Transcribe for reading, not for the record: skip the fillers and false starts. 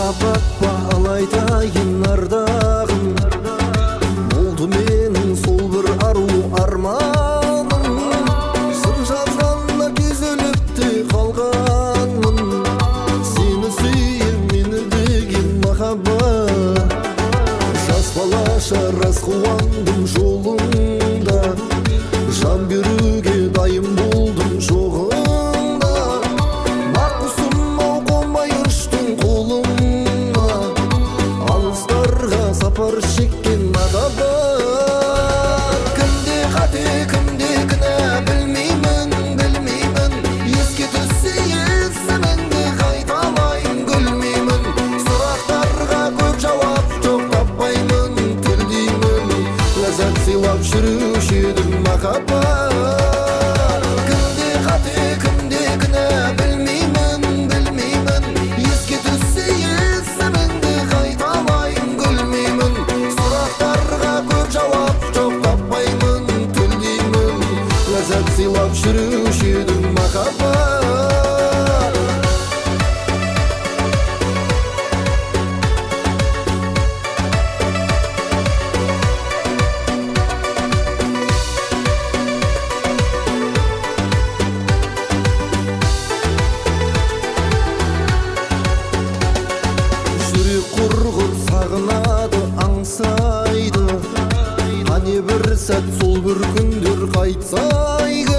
Махаббатпа алайтайын ардағым, болды менің сол бір ару арманым. Шын жазғанда күйзеліпте қалғанмын, сені сүйем мені деген махаббат. Жас балаша рас қуандым жолыңда, жан беруге дайын болдым жоғыңда. Мақұсым ау қонбай ұштың қолыма, алыстарға сапар шеккен махаббат. Кімде қате кімде кінә білмеймін, білмеймін. Еске түссе есіміңді қайталайын гүлмеймін. Сұрақтарға көп жауап жоқ таппаймын, тілдеймін. Ләззат сыйлап жүруші едім махаббат. Кімде қате кімде кінә білмеймін, білмеймін. Еске түссе есіміңді қайталайын гүлмеймін. Сұрақтарға көп жауап жоқ таппаймын, тілдеймін. Ләззат сыйлап жүруші едім махаббат. Жүрек құрғыр сағынады, аңсайды. Қане бір сәт сол бір күндер қайтсайғы.